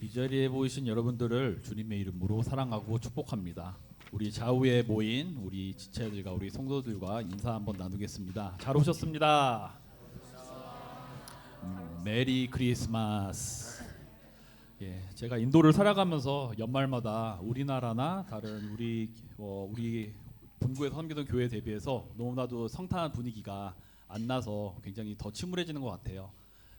이 자리에 모이신 여러분들을 주님의 이름으로 사랑하고 축복합니다. 우리 좌우에 모인 우리 지체들과 우리 성도들과 인사 한번 나누겠습니다. 잘 오셨습니다. 메리 크리스마스. 제가 인도를 살아가면서 연말마다 우리나라나 다른 우리 본구에서 섬기던 교회에 대비해서 너무나도 성탄 분위기가 안 나서 굉장히 더 침울해지는 것 같아요.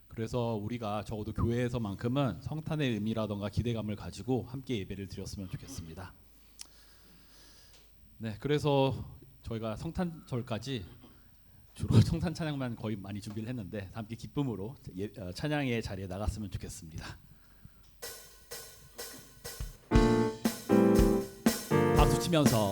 그래서 우리가 적어도 교회에서만큼은 성탄의 의미라던가 기대감을 가지고 함께 예배를 드렸으면 좋겠습니다. 네, 그래서 저희가 성탄절까지 주로 성탄 찬양만 거의 많이 준비를 했는데 함께 기쁨으로 찬양의 자리에 나갔으면 좋겠습니다. 박수 치면서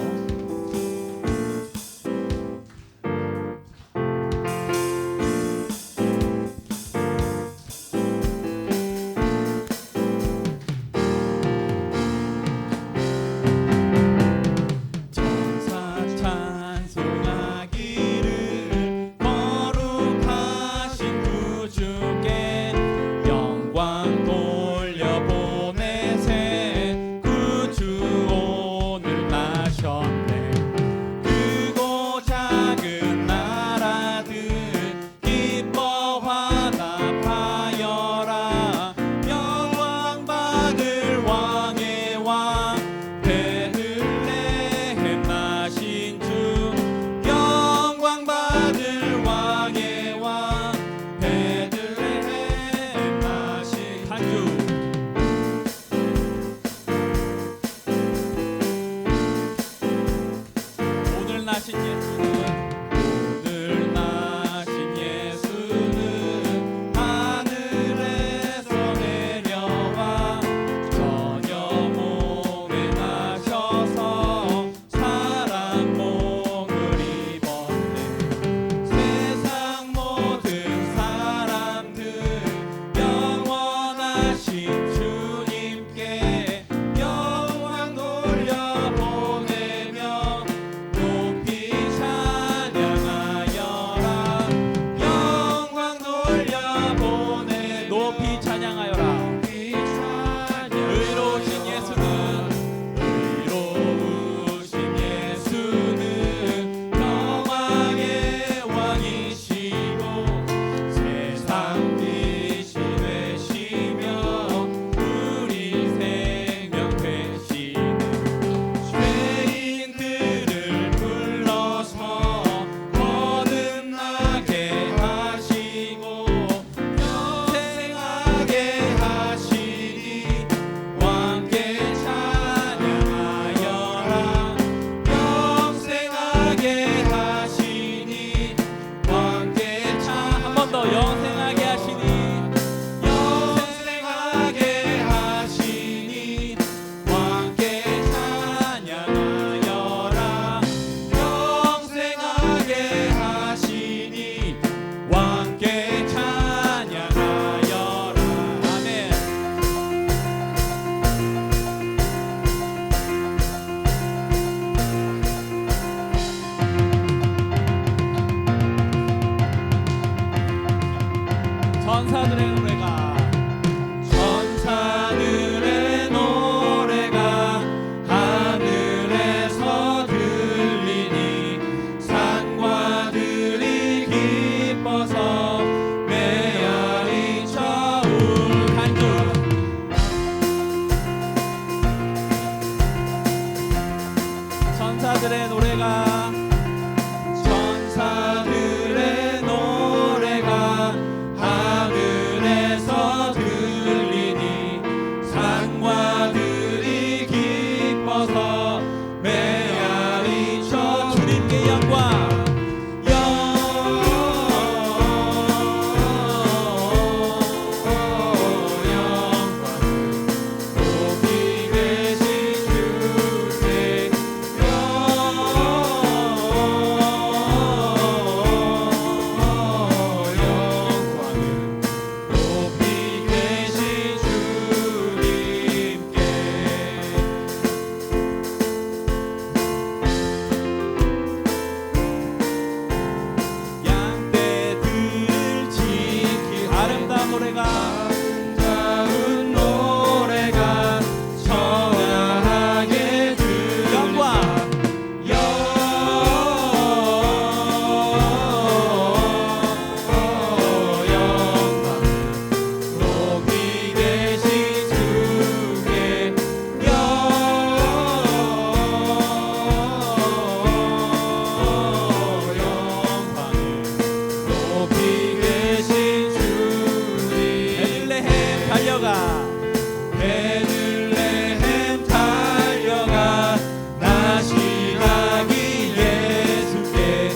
베들레헴 달려가 나시나기 예수께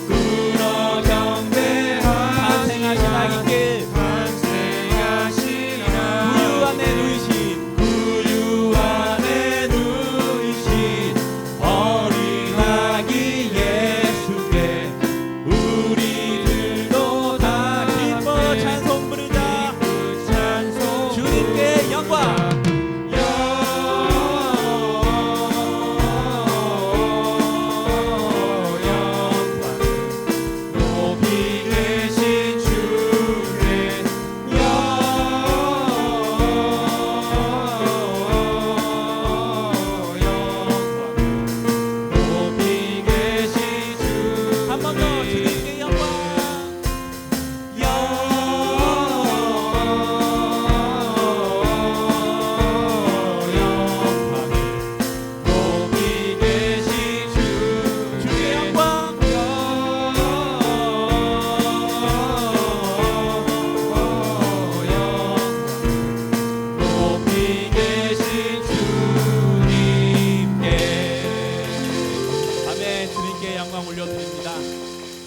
끊어 경배하시라. 탄생하신 아기께 구유 안에 누이신 어린 아기 예수께 우리들도 다 기뻐 찬송 부르자. 주님께 영광. 높이 계신 주의 높이 계신 주 한 번 더 주님께 영광. 높이 계신 주의 영광. 높이 계신 주님께. 아멘. 주님께 영광 올려드립니다.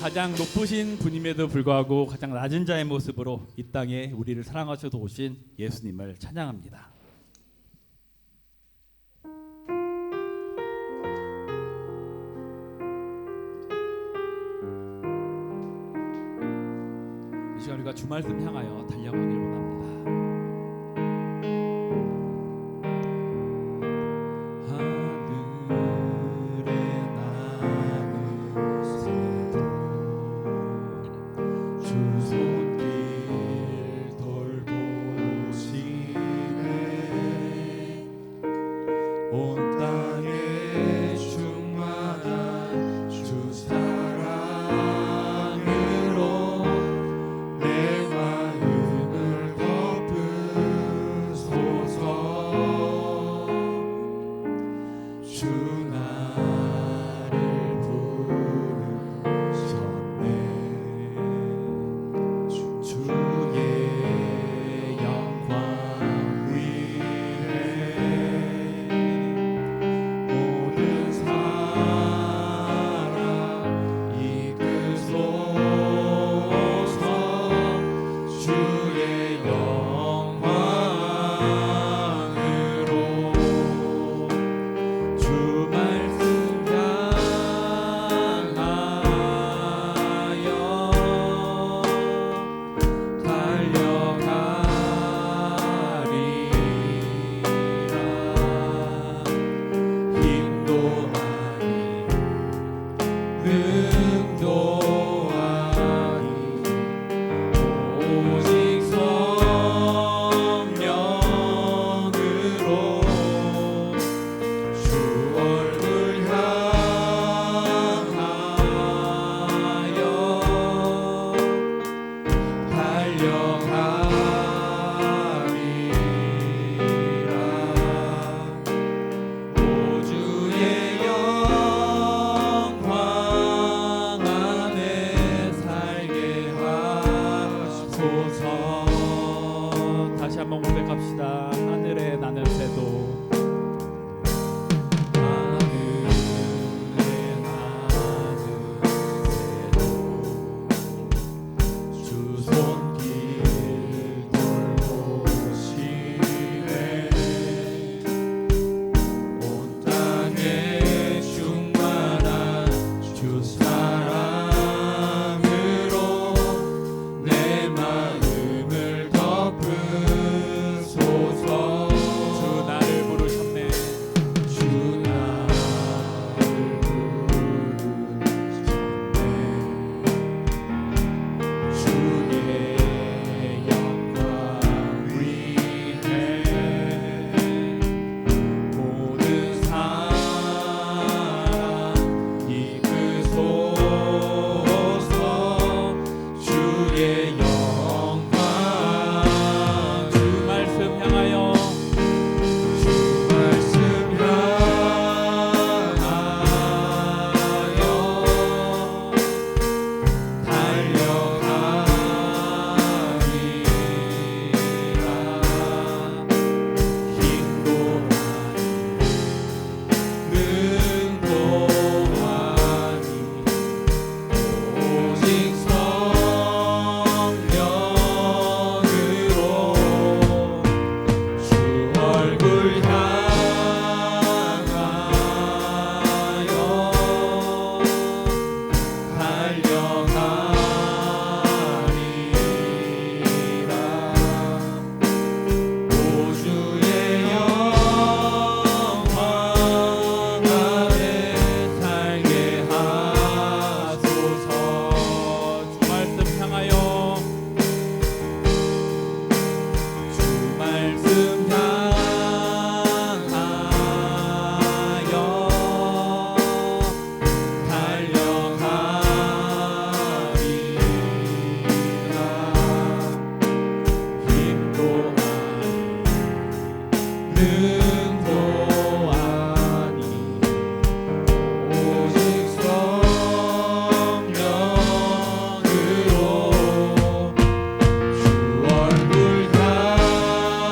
가장 높으신 분임에도 불구하고 가장 낮은 자의 모습으로 이 땅에 우리를 사랑하셔서 오신 예수님을 찬양합니다. 이 시간 우리가 주 말씀 향하여 달려가길 원합니다. 하늘에 나는 새들 주 손길 돌보시네. 온 땅에 충만한 주 사랑으로 내 마음을 능도 아니 오직 성령으로 주 얼굴 향하여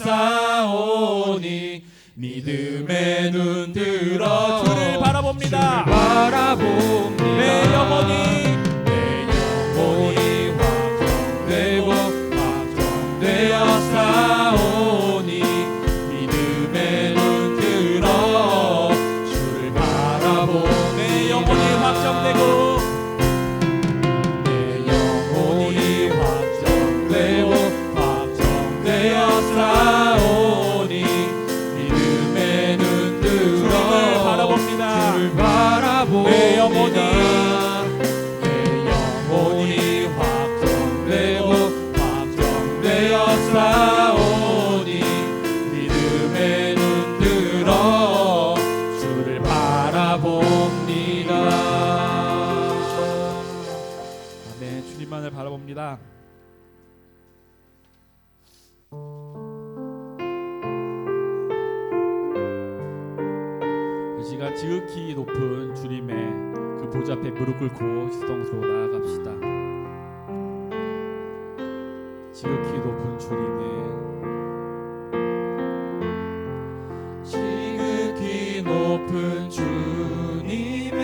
되었사오니 믿음의 눈 들어 주를 바라봅니다. 주를 바라봅니다. 내 영혼이 확정되고 확정되었사오니 믿음의 눈 들어 주를 바라봅니다. 내 영혼이 확정되고 되었사오니 믿음의 눈 들어 주를 바라봅니다. 주를 바라봅니다. 내 영혼이 확정되고 확정되었사오니 믿음의 눈 들어 주를 바라봅니다. 아멘. 주님만을 바라봅니다. 이 시간 지극히 높은 주님의 그 보좌 앞에 무릎 꿇고 지성소로 나아갑시다. 지극히 높은 주님의 지극히 높은 주님의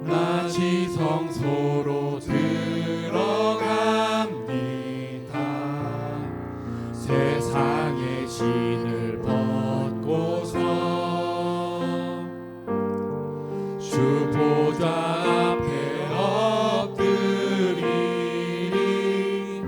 나 지성소로 들어갑니다. 세상의 신을 벗고서 주 보좌 앞에 엎드리니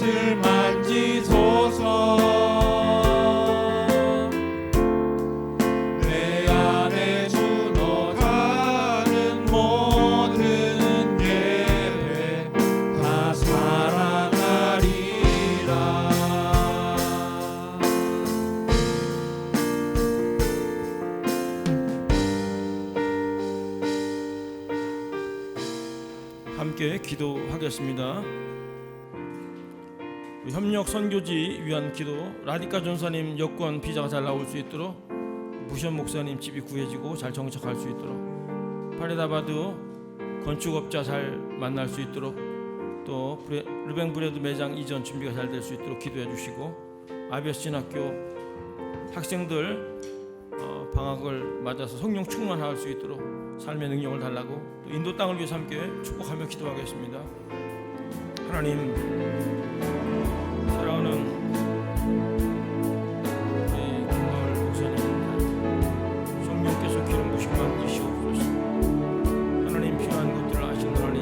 옷을 만지소서. 내 안에 주 너가는 모든 예배 다 살아나리라. 함께 기도하겠습니다. 협력 선교지 위한 기도. 라디카 전사님 여권 비자가 잘 나올 수 있도록, 무션 목사님 집이 구해지고 잘 정착할 수 있도록, 파레다바드 건축업자 잘 만날 수 있도록, 또 르뱅 브레드 매장 이전 준비가 잘 될 수 있도록 기도해 주시고, 아비에스 진학교 학생들 방학을 맞아서 성령 충만할 수 있도록 삶의 능력을 달라고, 또 인도 땅을 위해서 함께 축복하며 기도하겠습니다. 하나님, 사랑하는 우리 김마을 목사님, 성령께서 기름 부심 만지시옵소서. 하나님, 필요한 것들을 아시는 하나님,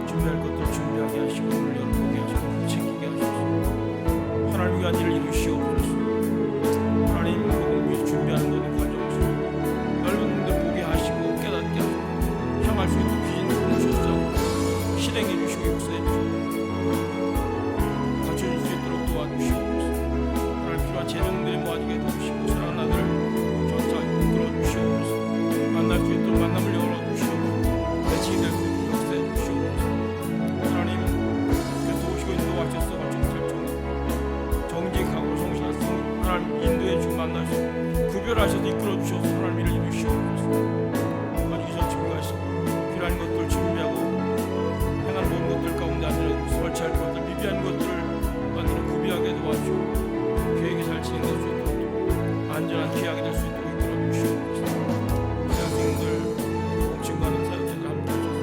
준비할 것들을 준비하게 하시고 오늘 열어보게 하시고 챙기게 하소서. 하나님 위한 일을 이루시옵소서. 하나님, 복음 위해서 준비하는 모든 과정 속에 넓은 눈들 보게 하시고 깨닫게 하시고 향할 수 있는 비전을 주셔서 실행해 주시고 역사해 주시고 갖춰줄 수 있도록 도와주시옵소서. 하나님, 필요한 재정들이 모아지게 도우시고 사랑하는 아들 전사 이끌어 주시옵소서. 만날 수 있도록 만남을 열어주시옵소서. 매칭이 될 수 있도록 역사해 주시옵소서. 하나님, 도우시고 인도하셔서 정직하고 성실한 하나님 인도해 주고 만날 수 있도록 구별하셔서 이끌어 주셔서 하나님 이를 이루시옵소서. 가지기 전 준비가 있어 필요한 것들 준비하고 행한 모든 것들 가운데 안들어 설치할 것들 미비한 것들을 만들어 구비하게 도와주시고 계획이 잘 진행될 수 있도록 안전한 기약이 될 수 있도록 이끌어 주시옵소서. 대학생들 공칭과는 사역자들 함께 하셔서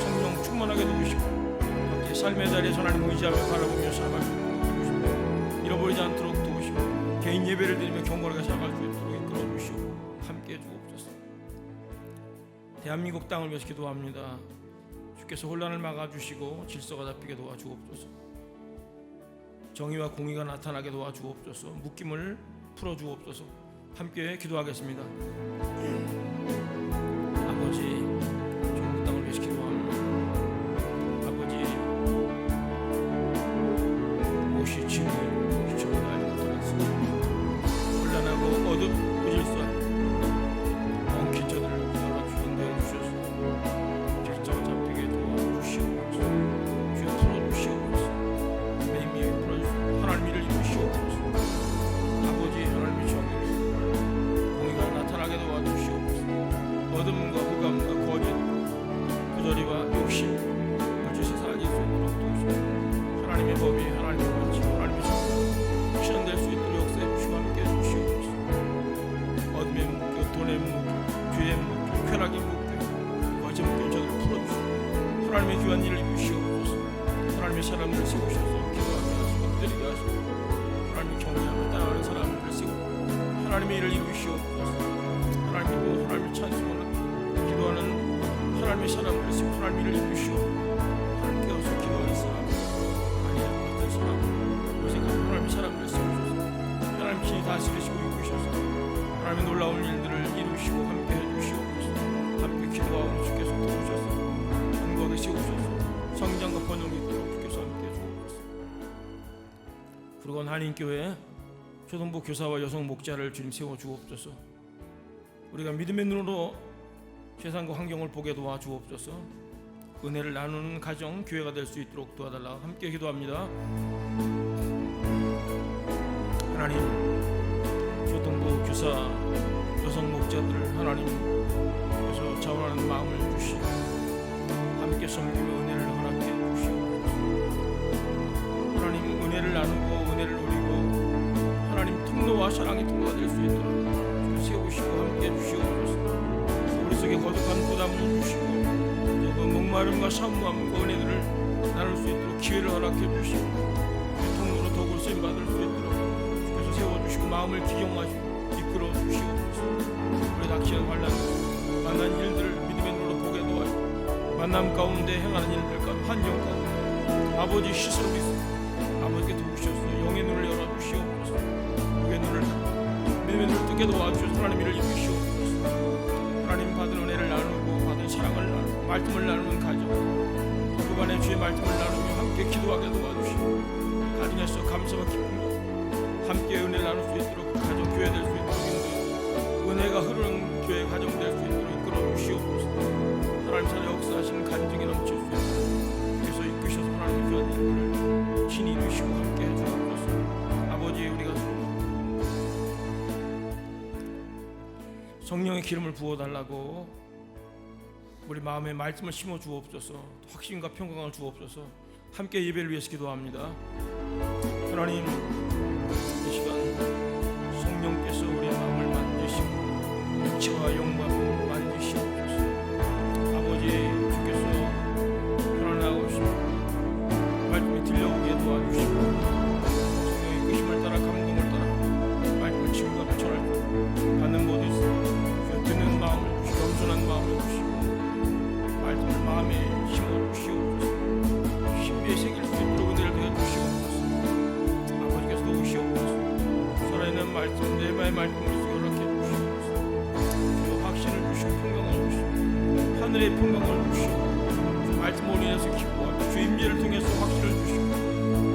성령 충만하게 도우시고 함께 삶의 자리에 하나님 의지하며 바라보며 살아갈 수 있도록 도우시고 잃어버리지 않도록 도우시고 개인 예배를 드리며 경건하게 살아갈 수 있도록 이끌어 주시고 함께 해주옵소서. 대한민국 땅을 위해서 기도합니다. 주께서 혼란을 막아주시고 질서가 잡히게 도와주옵소서. 정의와 공의가 나타나게 도와주옵소서. 묶임을 풀어주옵소서. 함께 기도하겠습니다. 아버지, 전국 땅을 위해서 기도합니다. 아버지, 무엇이 진리요 기초가 알고 나타났습니다. 혼란하고 어둡고 질서하고 엉킨 저들을 열어주 인도해 주셔서 질서가 잡히게 도와주시옵소서. 주여 풀어주시옵소서. 매일매일 풀어주시옵소서. 하나님 일을 이루시옵소서. 아버지, 하나님의 정의를 공의가 나타나게 도와주시옵소서. 어둠과 흑암과 거짓, 부조리와 욕심, 거짓이 사라질 수 있도록 도우시옵소서. 하나님의 법이, 하나님의 원칙, 하나님의 정의 실현될 수 있도록 역사해 주시고 함께 해주시옵소서. 어둠의 묶여, 돈의 묶여, 죄의 묶여, 쾌락의 묶여, 거짓 묶여 저들을 풀어주시고 하나님의 귀한 일을 이루시옵소서. 하나님의 사람들을 세우셔서 기도하게 하시고 엎드리게 하시고 하나님의 경외하며 따라가는 사람들을 세우고 하나님의 일을 이루시옵소서. 하나님의 하나님의 찬송을 기도하는 하나님의 사람들을 세우고 하나님의 일을 이루시옵소서. 하나님 깨어서 기도하는 사람, 아니야 어떤 사람, 요새까지 하나님의 사람들을 세우셔서 하나님 친히 다스리시고 이끄셔서 하나님의 놀라운 일들을 이루시고 함께 해주시옵소서. 함께 기도하고 주께서 도우셔서 건강하게 세우셔서 성장과 번영이 있도록 주께서 함께 해주옵소서. 그리고 한인교회 초등부 교사와 여성 목자를 주님 세워주옵소서. 우리가 믿음의 눈으로 세상과 환경을 보게 도와주옵소서. 은혜를 나누는 가정, 교회가 될 수 있도록 도와달라 함께 기도합니다. 하나님, 초등부 교사, 여성 목자들을 하나님께서 자원하는 마음을 주시고 함께 섬기며 은혜를 허락해 주시옵소서. 하나님, 은혜를 나누고 은혜를 누리고 하나님 통로와 사랑의 통로가 될 수 있도록 세우시고 함께 해주시옵소서. 우리 속에 거듭한 부담을 주시고 그 목마름과 사무함과 은혜들을 나눌 수 있도록 기회를 허락해 주시고 그 통로로 도구 쓰임 받을 수 있도록 주께서 세워주시고 마음을 기용하시고 이끌어 주시옵소서. 우리 닥치는 환난 만난 일들을 믿음의 눈으로 보게 도와주고 만남 가운데 행하는 일들과 환경 가운데 아버지 시설이 있어. 아버지께 도우셔서 영의 눈을 열어주시옵소서. 육의 눈을 믿음의 눈을 뜨게 도와주셔서 하나님 이를 입으시옵소서. 하나님 받은 은혜를 나누고 받은 사랑을 나누고 말씀을 나누는 가정, 그간의 주의 말씀을 나누며 함께 기도하게 도와주시고 가정에서 감사와 기쁨과 함께 은혜를 나눌 수 있도록 그 가정 교회 될 수 있도록 인도해 은혜가 흐르는 교회 가정 될 수 있도록 이끌어 주시옵소서. 하나님 사랑 역사하시는 간증이 넘칠 수 있도록 그래서 이끄셔서 하나님 교회 일을 친히 이루시고 함께 해주옵소서. 아버지 우리가 성령의 기름을 부어달라고 우리 마음에 말씀을 심어 주옵소서. 확신과 평강을 주옵소서. 함께 예배를 위해서 기도합니다. 하나님 이 시간 성령께서 우리의 마음을 만드시고 육체와 영광을 만드시옵소서. 아버지 주께서 편안하고 말씀이 들려오게 도와주시고 성령의 끄심을 따라 감동을 따라 말씀을 증거로 전할 받는 모두 있어 듣는 마음을 주시고 겸손한 마음을 주시고 말씀을 마음에 심어주시옵소서. 신비에 새길 수 있도록 은혜를 더해주시옵소서. 아버지께서 도우시옵소서. 살아있는 말씀 내마의 말씀을 요렇게 해주시옵소서. 그 확신을 주시고 평강을 주시고 하늘의 평강을 주시고 말씀 올인해서 기뻐하고 주 임재를 통해서 확신을 주시고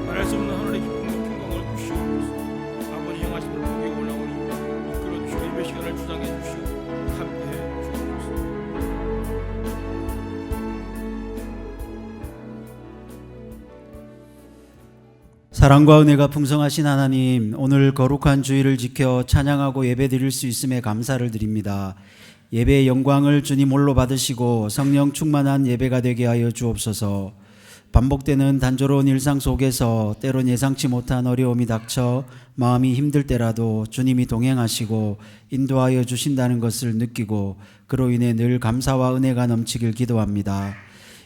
말할 수 없는 하늘의 기쁨과 평강을 주시옵소서. 아버지 영하심을 보기 올라오니 이끌어주시고 예배 시간을 주장해 주시고 함께해 주옵소서. 사랑과 은혜가 풍성하신 하나님, 오늘 거룩한 주일을 지켜 찬양하고 예배드릴 수 있음에 감사를 드립니다. 예배의 영광을 주님 홀로 받으시고 성령 충만한 예배가 되게 하여 주옵소서. 반복되는 단조로운 일상 속에서 때론 예상치 못한 어려움이 닥쳐 마음이 힘들 때라도 주님이 동행하시고 인도하여 주신다는 것을 느끼고 그로 인해 늘 감사와 은혜가 넘치길 기도합니다.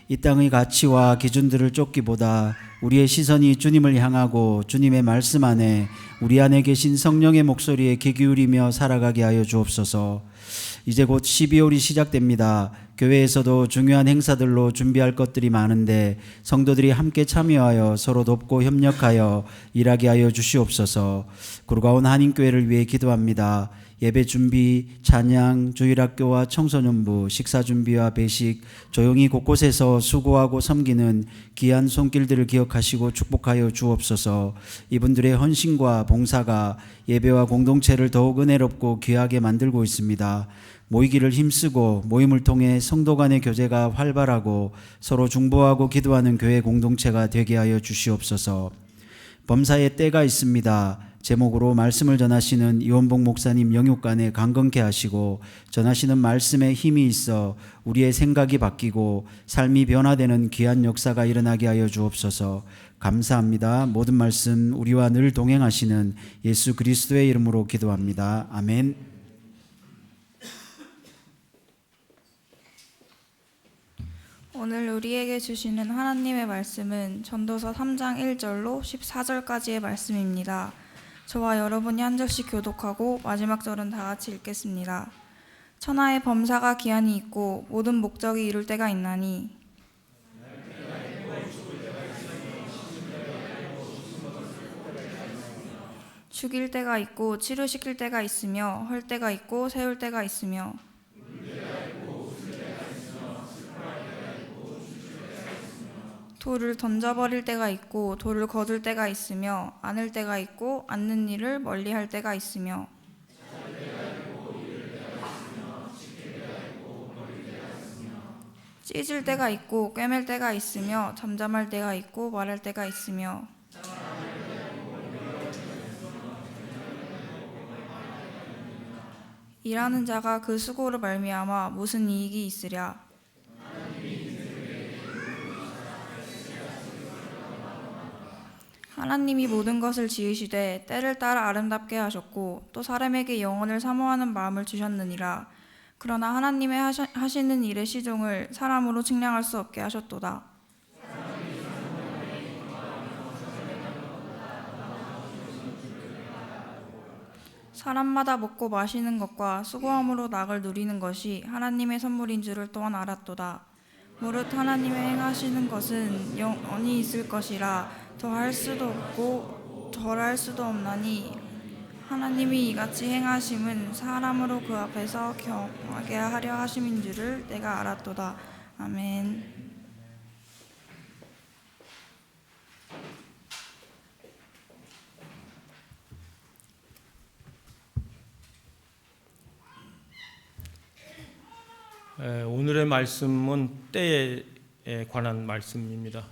이 땅의 가치와 기준들을 쫓기보다 우리의 시선이 주님을 향하고 주님의 말씀 안에 우리 안에 계신 성령의 목소리에 귀 기울이며 살아가게 하여 주옵소서. 이제 곧 12월이 시작됩니다. 교회에서도 중요한 행사들로 준비할 것들이 많은데 성도들이 함께 참여하여 서로 돕고 협력하여 일하게 하여 주시옵소서. 구르가온 한인교회를 위해 기도합니다. 예배 준비, 찬양, 주일학교와 청소년부, 식사 준비와 배식, 조용히 곳곳에서 수고하고 섬기는 귀한 손길들을 기억하시고 축복하여 주옵소서. 이분들의 헌신과 봉사가 예배와 공동체를 더욱 은혜롭고 귀하게 만들고 있습니다. 모이기를 힘쓰고 모임을 통해 성도 간의 교제가 활발하고 서로 중보하고 기도하는 교회 공동체가 되게 하여 주시옵소서. 범사에 때가 있습니다. 제목으로 말씀을 전하시는 이원복 목사님 영육간에 강건케 하시고 전하시는 말씀에 힘이 있어 우리의 생각이 바뀌고 삶이 변화되는 귀한 역사가 일어나게 하여 주옵소서. 감사합니다. 모든 말씀 우리와 늘 동행하시는 예수 그리스도의 이름으로 기도합니다. 아멘. 오늘 우리에게 주시는 하나님의 말씀은 전도서 3장 1절로 14절까지의 말씀입니다. 저와 여러분이 한 절씩 교독하고 마지막 절은 다 같이 읽겠습니다. 천하의 범사가 기한이 있고 모든 목적이 이룰 때가 있나니 죽일 때가 있고 치료시킬 때가 있으며 헐 때가 있고 세울 때가 있으며 돌을 던져버릴 때가 있고 돌을 거둘 때가 있으며 안을 때가 있고 안는 일을 멀리할 때가 있으며 찢을 때가 있고 꿰맬 때가 있으며 잠잠할 때가 있고 말할 때가 있으며 일하는 자가 그 수고로 말미암아 무슨 이익이 있으랴. 하나님이 모든 것을 지으시되 때를 따라 아름답게 하셨고 또 사람에게 영혼을 사모하는 마음을 주셨느니라. 그러나 하나님의 하시는 일의 시종을 사람으로 측량할 수 없게 하셨도다. 사람마다 먹고 마시는 것과 수고함으로 낙을 누리는 것이 하나님의 선물인 줄을 또한 알았도다. 무릇 하나님의 행하시는 것은 영원히 있을 것이라 더할 수도 없고 덜할 수도 없나니 하나님이 이같이 행하심은 사람으로 그 앞에서 경하게 하려 하심인 줄을 내가 알았도다. 아멘. 오늘의 말씀은 때에 관한 말씀입니다.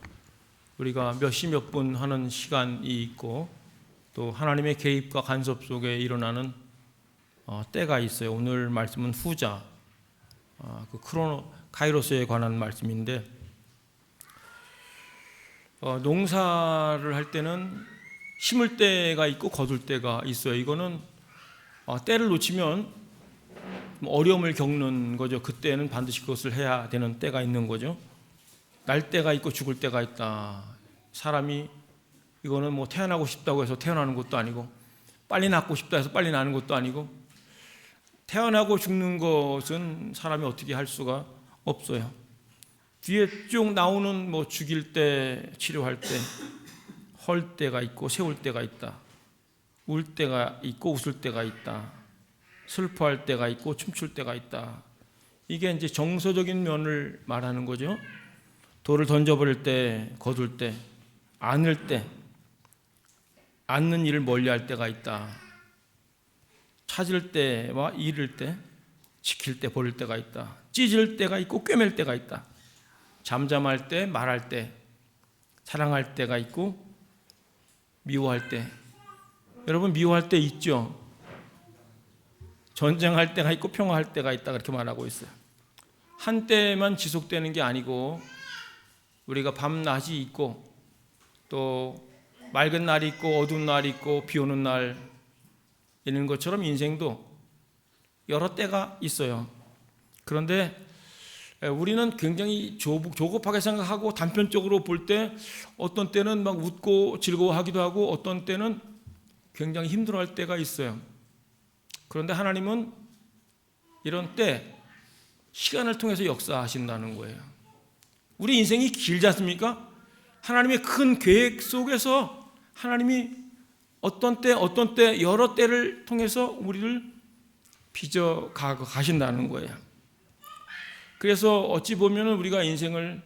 우리가 몇 시 몇 분 하는 시간이 있고 또 하나님의 개입과 간섭 속에 일어나는 때가 있어요. 오늘 말씀은 후자, 그 크로노 카이로스에 관한 말씀인데 농사를 할 때는 심을 때가 있고 거둘 때가 있어요. 이거는 때를 놓치면 어려움을 겪는 거죠. 그때는 반드시 그것을 해야 되는 때가 있는 거죠. 날 때가 있고 죽을 때가 있다. 사람이 이거는 뭐 태어나고 싶다고 해서 태어나는 것도 아니고 빨리 낳고 싶다 해서 빨리 낳는 것도 아니고 태어나고 죽는 것은 사람이 어떻게 할 수가 없어요. 뒤에 쭉 나오는 뭐 죽일 때, 치료할 때, 헐 때가 있고 세울 때가 있다. 울 때가 있고 웃을 때가 있다. 슬퍼할 때가 있고 춤출 때가 있다. 이게 이제 정서적인 면을 말하는 거죠. 돌을 던져버릴 때, 거둘 때, 안을 때, 안는 일을 멀리할 때가 있다. 찾을 때와 잃을 때, 지킬 때, 버릴 때가 있다. 찢을 때가 있고 꿰맬 때가 있다. 잠잠할 때, 말할 때, 사랑할 때가 있고 미워할 때. 여러분 미워할 때 있죠? 전쟁할 때가 있고 평화할 때가 있다 그렇게 말하고 있어요. 한때만 지속되는 게 아니고 우리가 밤낮이 있고 또 맑은 날이 있고 어두운 날이 있고 비 오는 날 있는 것처럼 인생도 여러 때가 있어요. 그런데 우리는 굉장히 조급하게 생각하고 단편적으로 볼 때 어떤 때는 막 웃고 즐거워하기도 하고 어떤 때는 굉장히 힘들어할 때가 있어요. 그런데 하나님은 이런 때 시간을 통해서 역사하신다는 거예요. 우리 인생이 길지 않습니까? 하나님의 큰 계획 속에서 하나님이 어떤 때 여러 때를 통해서 우리를 빚어 가신다는 거예요. 그래서 어찌 보면 우리가 인생을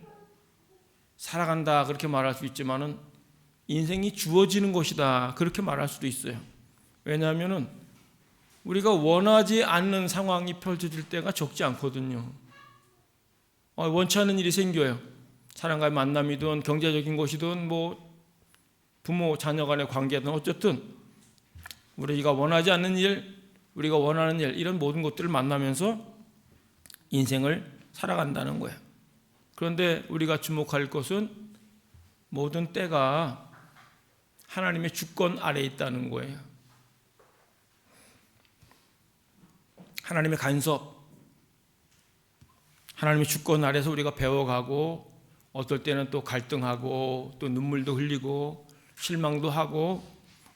살아간다 그렇게 말할 수 있지만은 인생이 주어지는 것이다 그렇게 말할 수도 있어요. 왜냐하면은 우리가 원하지 않는 상황이 펼쳐질 때가 적지 않거든요. 원치 않는 일이 생겨요. 사람과의 만남이든 경제적인 것이든 뭐 부모 자녀 간의 관계든 어쨌든 우리가 원하지 않는 일, 우리가 원하는 일 이런 모든 것들을 만나면서 인생을 살아간다는 거예요. 그런데 우리가 주목할 것은 모든 때가 하나님의 주권 아래에 있다는 거예요. 하나님의 간섭, 하나님의 주권 아래서 우리가 배워가고 어떨 때는 또 갈등하고 또 눈물도 흘리고 실망도 하고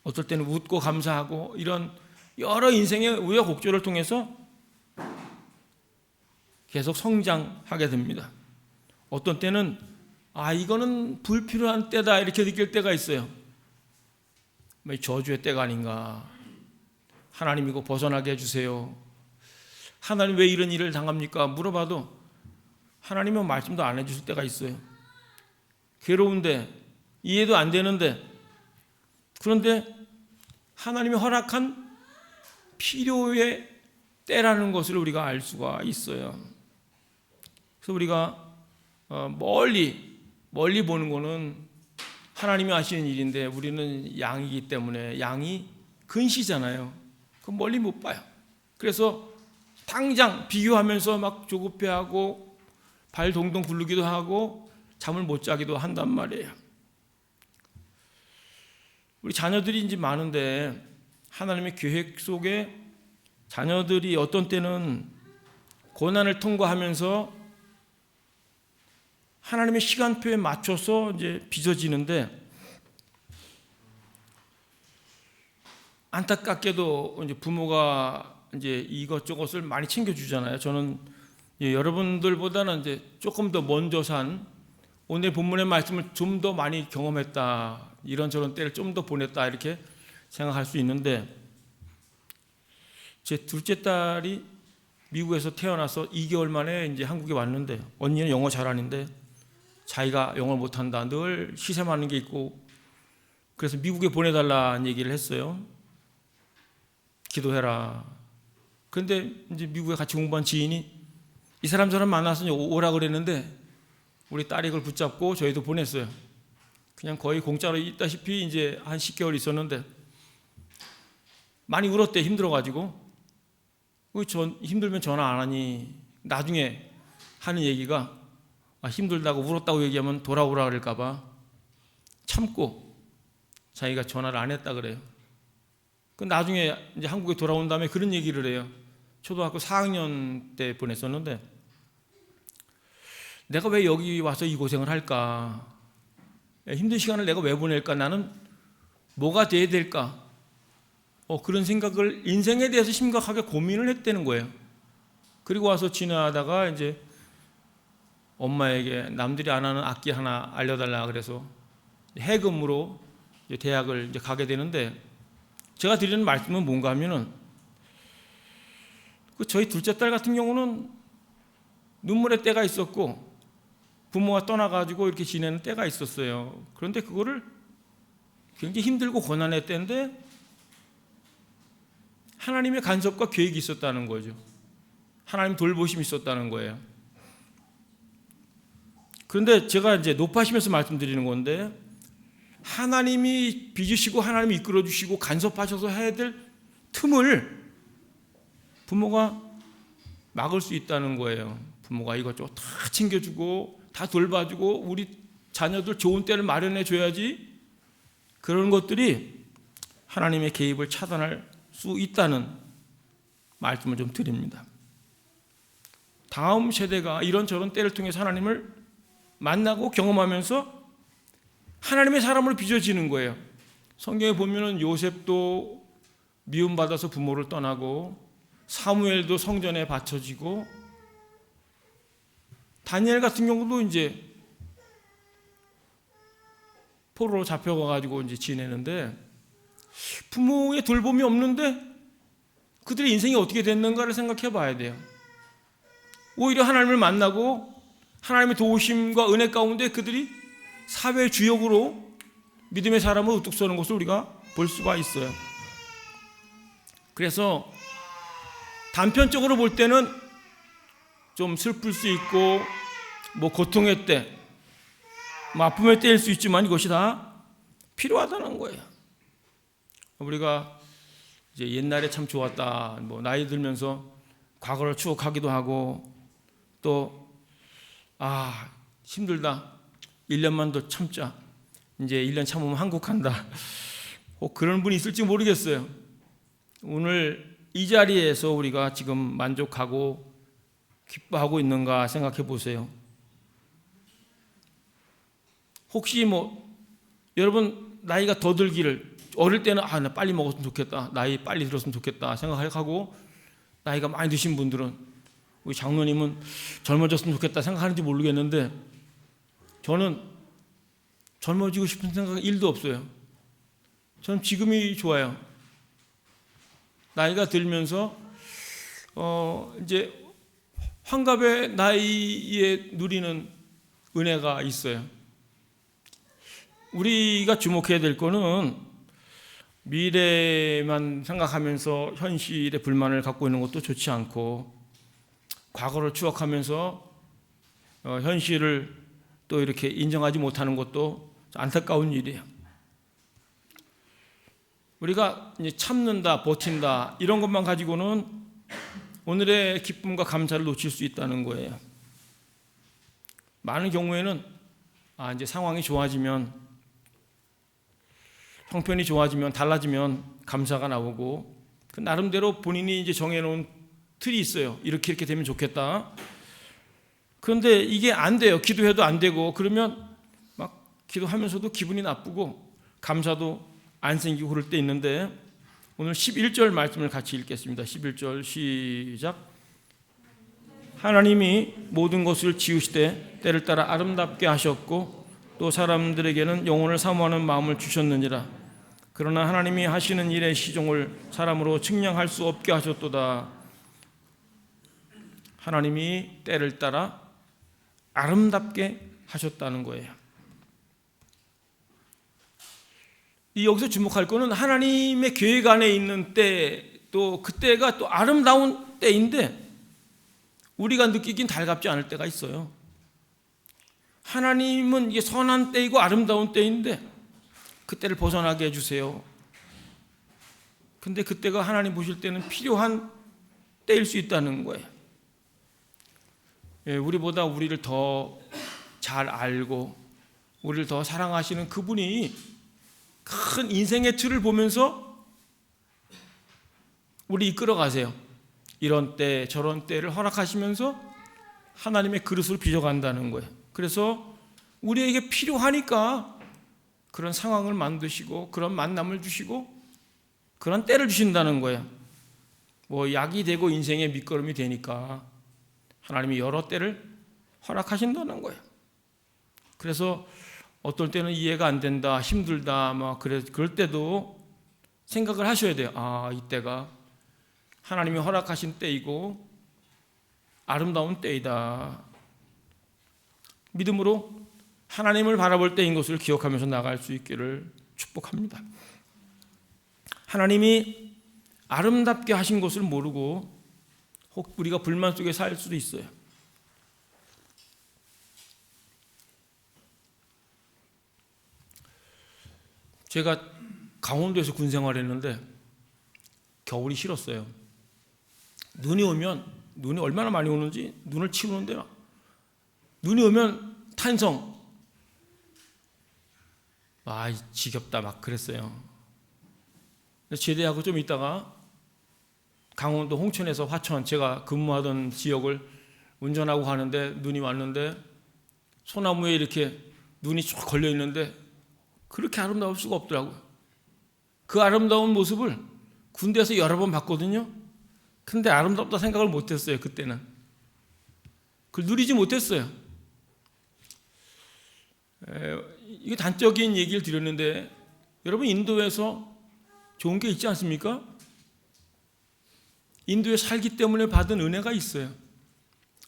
어떨 때는 웃고 감사하고 이런 여러 인생의 우여곡절을 통해서 계속 성장하게 됩니다. 어떤 때는 이거는 불필요한 때다 이렇게 느낄 때가 있어요. 저주의 때가 아닌가. 하나님 이거 벗어나게 해주세요. 하나님 왜 이런 일을 당합니까? 물어봐도 하나님은 말씀도 안 해주실 때가 있어요. 괴로운데 이해도 안 되는데 그런데 하나님이 허락한 필요의 때라는 것을 우리가 알 수가 있어요. 그래서 우리가 멀리 보는 거는 하나님이 하시는 일인데 우리는 양이기 때문에 양이 근시잖아요. 그럼 멀리 못 봐요. 그래서 당장 비교하면서 막 조급해하고 발 동동 굴르기도 하고 잠을 못 자기도 한단 말이에요. 우리 자녀들이 이제 많은데 하나님의 계획 속에 자녀들이 어떤 때는 고난을 통과하면서 하나님의 시간표에 맞춰서 이제 빚어지는데 안타깝게도 이제 부모가 이제 이것저것을 많이 챙겨주잖아요. 저는 여러분들보다는 이제 조금 더 먼저 산 오늘 본문의 말씀을 좀 더 많이 경험했다, 이런저런 때를 좀 더 보냈다, 이렇게 생각할 수 있는데, 제 둘째 딸이 미국에서 태어나서 2개월 만에 이제 한국에 왔는데, 언니는 영어 잘하는데 자기가 영어를 못한다, 늘 시샘하는 게 있고, 그래서 미국에 보내달라는 얘기를 했어요. 기도해라. 그런데 이제 미국에 같이 공부한 지인이 이 사람 저랑 만나서 오라 그랬는데 우리 딸이 그걸 붙잡고 저희도 보냈어요. 그냥 거의 공짜로 있다시피 이제 한 10개월 있었는데 많이 울었대. 힘들어가지고. 힘들면 전화 안 하니? 나중에 하는 얘기가 힘들다고 울었다고 얘기하면 돌아오라 그럴까봐 참고 자기가 전화를 안 했다 그래요. 그 나중에 이제 한국에 돌아온 다음에 그런 얘기를 해요. 초등학교 4학년 때 보냈었는데 내가 왜 여기 와서 이 고생을 할까? 힘든 시간을 내가 왜 보낼까? 나는 뭐가 돼야 될까? 그런 생각을, 인생에 대해서 심각하게 고민을 했다는 거예요. 그리고 와서 지나다가 이제 엄마에게 남들이 안 하는 악기 하나 알려달라 그래서 해금으로 이제 대학을 이제 가게 되는데, 제가 드리는 말씀은 뭔가 하면은 저희 둘째 딸 같은 경우는 눈물의 때가 있었고 부모가 떠나가지고 이렇게 지내는 때가 있었어요. 그런데 그거를 굉장히 힘들고 고난했대는데 하나님의 간섭과 계획이 있었다는 거죠. 하나님 돌보심이 있었다는 거예요. 그런데 제가 이제 높아지면서 말씀드리는 건데, 하나님이 빚으시고 하나님이 이끌어주시고 간섭하셔서 해야 될 틈을 부모가 막을 수 있다는 거예요. 부모가 이것저것 다 챙겨주고 다 돌봐주고 우리 자녀들 좋은 때를 마련해 줘야지, 그런 것들이 하나님의 개입을 차단할 수 있다는 말씀을 좀 드립니다. 다음 세대가 이런저런 때를 통해서 하나님을 만나고 경험하면서 하나님의 사람으로 빚어지는 거예요. 성경에 보면은 요셉도 미움받아서 부모를 떠나고, 사무엘도 성전에 바쳐지고, 다니엘 같은 경우도 이제 포로로 잡혀가가지고 이제 지내는데, 부모의 돌봄이 없는데 그들의 인생이 어떻게 됐는가를 생각해 봐야 돼요. 오히려 하나님을 만나고 하나님의 도우심과 은혜 가운데 그들이 사회의 주역으로 믿음의 사람을 우뚝 서는 것을 우리가 볼 수가 있어요. 그래서 단편적으로 볼 때는 좀 슬플 수 있고 고통의 때, 아픔의 때일 수 있지만 이것이 다 필요하다는 거예요. 우리가 이제 옛날에 참 좋았다, 나이 들면서 과거를 추억하기도 하고, 또 힘들다, 1년만 더 참자, 이제 1년 참으면 한국 간다, 그런 분이 있을지 모르겠어요. 오늘 이 자리에서 우리가 지금 만족하고 기뻐하고 있는가 생각해 보세요. 혹시 여러분 나이가 더 들기를, 어릴 때는 나 빨리 먹었으면 좋겠다, 나이 빨리 들었으면 좋겠다 생각하고, 나이가 많이 드신 분들은, 우리 장로님은 젊어졌으면 좋겠다 생각하는지 모르겠는데, 저는 젊어지고 싶은 생각은 1도 없어요. 저는 지금이 좋아요. 나이가 들면서 이제 환갑의 나이에 누리는 은혜가 있어요. 우리가 주목해야 될 거는 미래만 생각하면서 현실에 불만을 갖고 있는 것도 좋지 않고, 과거를 추억하면서 현실을 또 이렇게 인정하지 못하는 것도 안타까운 일이에요. 우리가 이제 참는다, 버틴다, 이런 것만 가지고는 오늘의 기쁨과 감사를 놓칠 수 있다는 거예요. 많은 경우에는 이제 상황이 좋아지면, 형편이 좋아지면, 달라지면 감사가 나오고, 그 나름대로 본인이 이제 정해놓은 틀이 있어요. 이렇게 되면 좋겠다. 그런데 이게 안 돼요. 기도해도 안 되고, 그러면 막 기도하면서도 기분이 나쁘고 감사도 안 생기고 그럴 때 있는데, 오늘 11절 말씀을 같이 읽겠습니다. 11절 시작. 하나님이 모든 것을 지으시되 때를 따라 아름답게 하셨고 또 사람들에게는 영혼을 사모하는 마음을 주셨느니라. 그러나 하나님이 하시는 일의 시종을 사람으로 측량할 수 없게 하셨도다. 하나님이 때를 따라 아름답게 하셨다는 거예요. 이 여기서 주목할 거는 하나님의 계획 안에 있는 때, 또 그때가 또 아름다운 때인데 우리가 느끼긴 달갑지 않을 때가 있어요. 하나님은 이게 선한 때이고 아름다운 때인데 그때를 벗어나게 해주세요. 근데 그때가 하나님 보실 때는 필요한 때일 수 있다는 거예요. 우리보다 우리를 더 잘 알고 우리를 더 사랑하시는 그분이 큰 인생의 틀을 보면서 우리 이끌어 가세요. 이런 때 저런 때를 허락하시면서 하나님의 그릇을 빚어간다는 거예요. 그래서 우리에게 필요하니까 그런 상황을 만드시고 그런 만남을 주시고 그런 때를 주신다는 거예요. 뭐 약이 되고 인생의 밑거름이 되니까 하나님이 여러 때를 허락하신다는 거예요. 그래서 어떨 때는 이해가 안 된다, 힘들다, 그럴 때도 생각을 하셔야 돼요. 아, 이때가 하나님이 허락하신 때이고 아름다운 때이다. 믿음으로 하나님을 바라볼 때인 것을 기억하면서 나갈 수 있기를 축복합니다. 하나님이 아름답게 하신 것을 모르고 혹 우리가 불만 속에 살 수도 있어요. 제가 강원도에서 군 생활했는데 겨울이 싫었어요. 눈이 오면, 눈이 얼마나 많이 오는지 눈을 치우는데 눈이 오면 탄성, 지겹다 막 그랬어요. 제대하고 좀 있다가 강원도 홍천에서 화천, 제가 근무하던 지역을 운전하고 가는데 눈이 왔는데 소나무에 이렇게 눈이 쭉 걸려 있는데 그렇게 아름다울 수가 없더라고요. 그 아름다운 모습을 군대에서 여러 번 봤거든요. 근데 아름답다 생각을 못했어요. 그때는 그걸 누리지 못했어요. 이게 단적인 얘기를 드렸는데 여러분, 인도에서 좋은 게 있지 않습니까? 인도에 살기 때문에 받은 은혜가 있어요.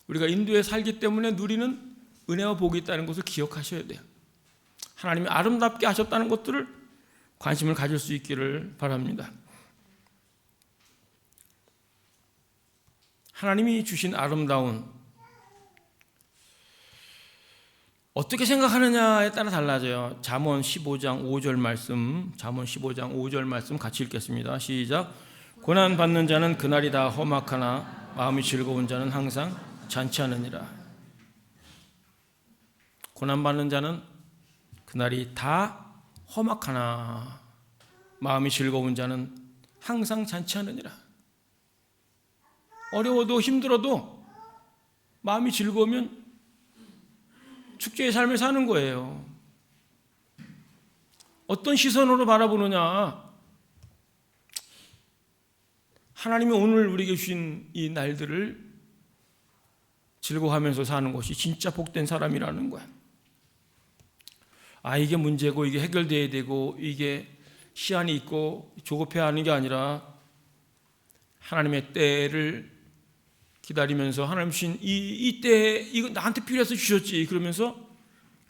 우리가 인도에 살기 때문에 누리는 은혜와 복이 있다는 것을 기억하셔야 돼요. 하나님이 아름답게 하셨다는 것들을 관심을 가질 수 있기를 바랍니다. 하나님이 주신 아름다운, 어떻게 생각하느냐에 따라 달라져요. 잠언 15장 5절 말씀, 잠언 15장 5절 말씀 같이 읽겠습니다. 시작. 고난 받는 자는 그날이 다 험악하나 마음이 즐거운 자는 항상 잔치하느니라. 고난 받는 자는 그날이 다 험악하나 마음이 즐거운 자는 항상 잔치하느니라. 어려워도 힘들어도 마음이 즐거우면 축제의 삶을 사는 거예요. 어떤 시선으로 바라보느냐. 하나님이 오늘 우리에게 주신 이 날들을 즐거워하면서 사는 것이 진짜 복된 사람이라는 거야. 이게 문제고 이게 해결돼야 되고 이게 시한이 있고 조급해야 하는 게 아니라 하나님의 때를 기다리면서 하나님 주신 이 때에 이거 나한테 필요해서 주셨지 그러면서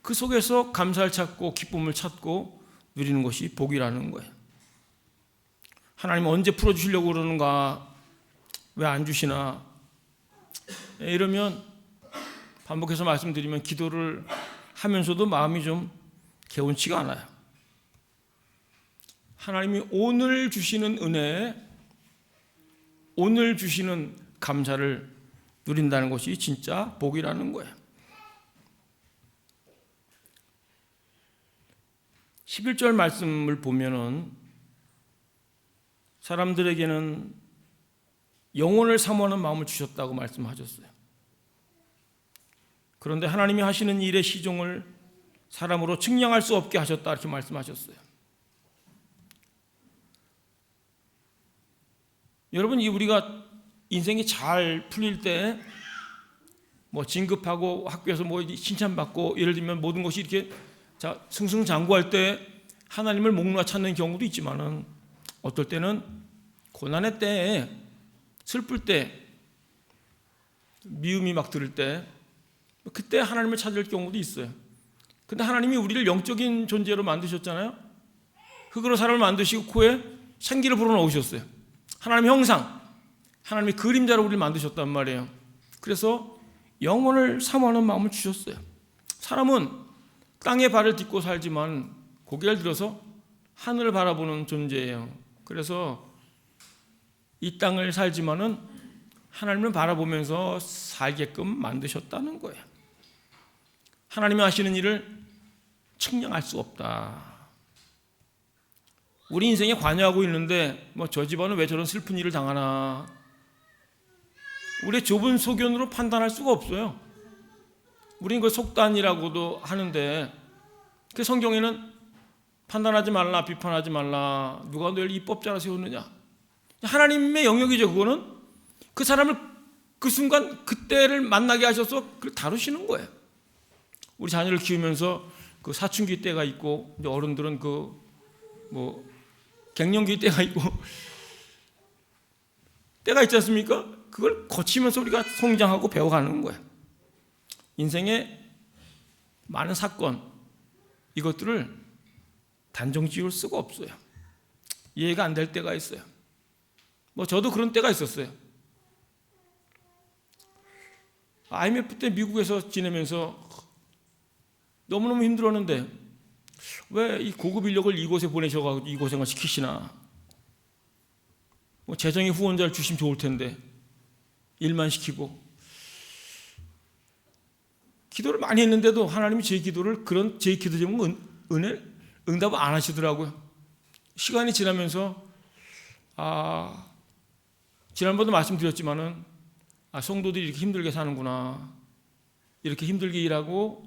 그 속에서 감사를 찾고 기쁨을 찾고 누리는 것이 복이라는 거예요. 하나님 언제 풀어주시려고 그러는가, 왜 안 주시나, 이러면 반복해서 말씀드리면 기도를 하면서도 마음이 좀 개운치가 않아요. 하나님이 오늘 주시는 은혜, 오늘 주시는 감사를 누린다는 것이 진짜 복이라는 거예요. 11절 말씀을 보면은 사람들에게는 영혼을 사모하는 마음을 주셨다고 말씀하셨어요. 그런데 하나님이 하시는 일의 시종을 사람으로 측량할 수 없게 하셨다 이렇게 말씀하셨어요. 여러분, 우리가 인생이 잘 풀릴 때 뭐 진급하고 학교에서 뭐 칭찬받고 예를 들면 모든 것이 이렇게 자 승승장구할 때 하나님을 목놓아 찾는 경우도 있지만은 어떨 때는 고난의 때에 슬플 때 미움이 막 들을 때 그때 하나님을 찾을 경우도 있어요. 근데 하나님이 우리를 영적인 존재로 만드셨잖아요. 흙으로 사람을 만드시고 코에 생기를 불어넣으셨어요. 하나님의 형상, 하나님의 그림자로 우리를 만드셨단 말이에요. 그래서 영혼을 사모하는 마음을 주셨어요. 사람은 땅에 발을 딛고 살지만 고개를 들어서 하늘을 바라보는 존재예요. 그래서 이 땅을 살지만은 하나님을 바라보면서 살게끔 만드셨다는 거예요. 하나님이 하시는 일을 측량할 수 없다. 우리 인생에 관여하고 있는데 뭐 저 집안은 왜 저런 슬픈 일을 당하나, 우리의 좁은 소견으로 판단할 수가 없어요. 우리는 그 속단이라고도 하는데 그 성경에는 판단하지 말라, 비판하지 말라, 누가 너를 입법자라 세웠느냐, 하나님의 영역이죠. 그거는 그 사람을 그 순간 그때를 만나게 하셔서 그걸 다루시는 거예요. 우리 자녀를 키우면서 그 사춘기 때가 있고, 이제 어른들은 그 뭐 갱년기 때가 있고 때가 있지 않습니까? 그걸 거치면서 우리가 성장하고 배워가는 거예요. 인생의 많은 사건, 이것들을 단정지을 수가 없어요. 이해가 안 될 때가 있어요. 뭐 저도 그런 때가 있었어요. IMF 때 미국에서 지내면서 너무너무 힘들었는데 왜 이 고급 인력을 이곳에 보내셔가지고 이 고생을 시키시나. 뭐 재정의 후원자를 주시면 좋을 텐데 일만 시키고. 기도를 많이 했는데도 하나님이 제 기도를, 그런 제 기도 제목 응답을 안 하시더라고요. 시간이 지나면서 지난번도 말씀드렸지만은 성도들이 이렇게 힘들게 사는구나, 이렇게 힘들게 일하고